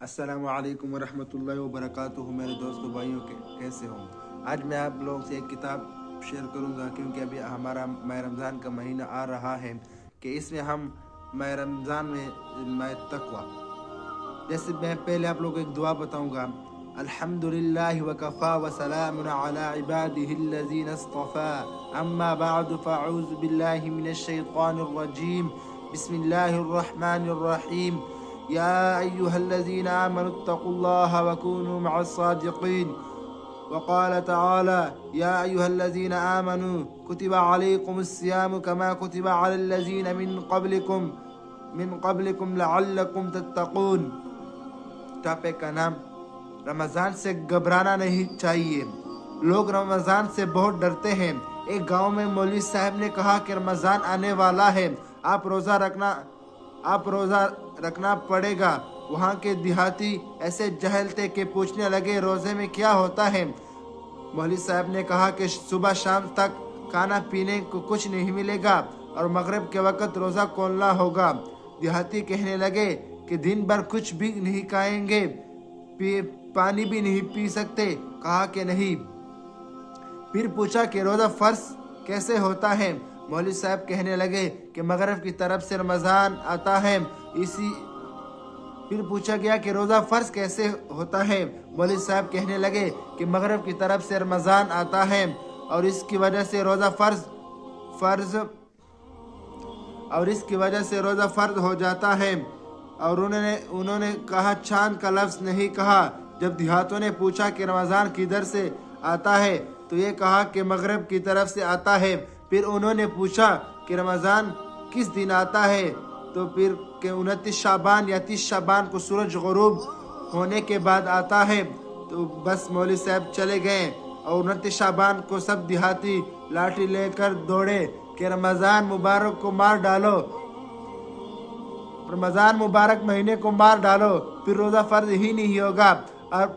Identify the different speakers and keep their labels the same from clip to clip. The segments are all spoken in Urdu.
Speaker 1: السلام علیکم ورحمۃ اللہ وبرکاتہ۔ میرے دوستوں بھائیوں کے کیسے ہوں؟ آج میں آپ لوگوں سے ایک کتاب شیئر کروں گا، کیونکہ ابھی ہمارا ماہ رمضان کا مہینہ آ رہا ہے کہ اس میں ہم ماہ رمضان میں ماہ تقوی، جیسے میں پہلے آپ لوگوں کو ایک دعا بتاؤں گا۔ الحمدللہ وکفا وسلام علی عبادہ الذین اصطفى، اما بعد فاعوذ باللہ من الشیطان الرجیم، بسم اللہ الرحمن الرحیم۔ يا أيها الذين آمنوا اتقوا الله وكونوا مع الصادقين، وقال تعالى يا أيها الذين آمنوا كتب عليكم الصيام كما كتب على الذين من قبلكم لعلكم تتقون۔ ٹاپک کا نام، رمضان سے گھبرانا نہیں چاہیے۔ لوگ رمضان سے بہت ڈرتے ہیں۔ ایک گاؤں میں مولوی صاحب نے کہا کہ رمضان آنے والا ہے، آپ روزہ رکھنا پڑے گا۔ وہاں کے دیہاتی ایسے جاہل تھے کہ پوچھنے لگے، روزے میں کیا ہوتا ہے؟ مولوی صاحب نے کہا کہ صبح شام تک کھانا پینے کو کچھ نہیں ملے گا اور مغرب کے وقت روزہ کھولنا ہوگا۔ دیہاتی کہنے لگے کہ دن بھر کچھ بھی نہیں کھائیں گے، پانی بھی نہیں پی سکتے۔ کہا کہ نہیں۔ پھر پوچھا کہ روزہ فرض کیسے ہوتا ہے؟ مولوی صاحب کہنے لگے کہ مغرب کی طرف سے رمضان آتا ہے۔ پھر پوچھا گیا کہ روزہ فرض کیسے ہوتا ہے؟ مولوی صاحب کہنے لگے کہ مغرب کی طرف سے رمضان آتا ہے اور اس کی وجہ سے روزہ فرض ہو جاتا ہے۔ اور انہوں نے کہا، چاند کا لفظ نہیں کہا۔ جب دیہاتوں نے پوچھا کہ رمضان کدھر سے آتا ہے تو یہ کہا کہ مغرب کی طرف سے آتا ہے۔ پھر انہوں نے پوچھا کہ رمضان کس دن آتا ہے تو پھر کہ 29 شعبان یا 30 شعبان کو سورج غروب ہونے کے بعد آتا ہے۔ تو بس مولوی صاحب چلے گئے اور 29 شعبان کو سب دیہاتی لاٹھی لے کر دوڑے کہ رمضان مبارک کو مار ڈالو، رمضان مبارک مہینے کو مار ڈالو، پھر روزہ فرض ہی نہیں ہوگا۔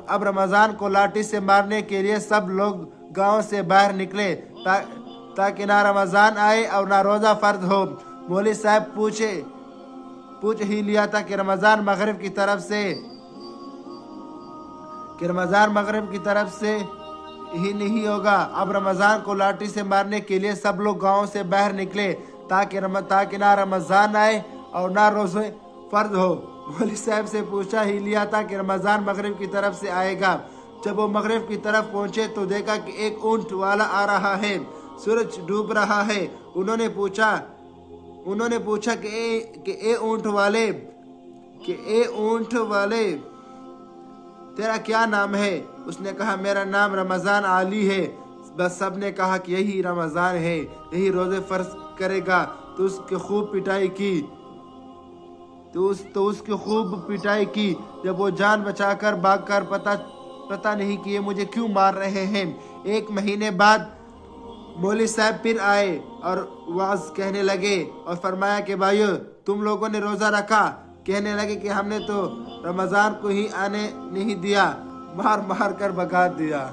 Speaker 1: اب رمضان کو لاٹھی سے مارنے کے لیے سب لوگ گاؤں سے باہر نکلے تاکہ نہ رمضان آئے اور نہ روزہ فرض ہو۔ مولوی صاحب پوچھ ہی لیا تھا کہ رمضان مغرب کی طرف سے ہی نہیں ہوگا۔ اب رمضان کو لاٹھی سے مارنے کے لیے سب لوگ گاؤں سے باہر نکلے تاکہ نہ رمضان آئے اور نہ روزے فرض ہو۔ مولوی صاحب سے پوچھا ہی لیا تھا کہ رمضان مغرب کی طرف سے آئے گا۔ جب وہ مغرب کی طرف پہنچے تو دیکھا کہ ایک اونٹ والا آ رہا ہے، سورج ڈوب رہا ہے۔ انہوں نے پوچھا کہ اے اونٹ والے تیرا کیا نام ہے؟ اس نے کہا، میرا نام رمضان علی ہے۔ بس سب نے کہا کہ یہی رمضان ہے، یہی روزے فرض کرے گا۔ تو اس کی خوب پٹائی کی۔ جب وہ جان بچا کر بھاگ کر پتہ نہیں کہ یہ مجھے کیوں مار رہے ہیں۔ ایک مہینے بعد مولوی صاحب پھر آئے اور وعظ کہنے لگے اور فرمایا کہ بھائیو، تم لوگوں نے روزہ رکھا؟ کہنے لگے کہ ہم نے تو رمضان کو ہی آنے نہیں دیا، مار کر بھگا دیا۔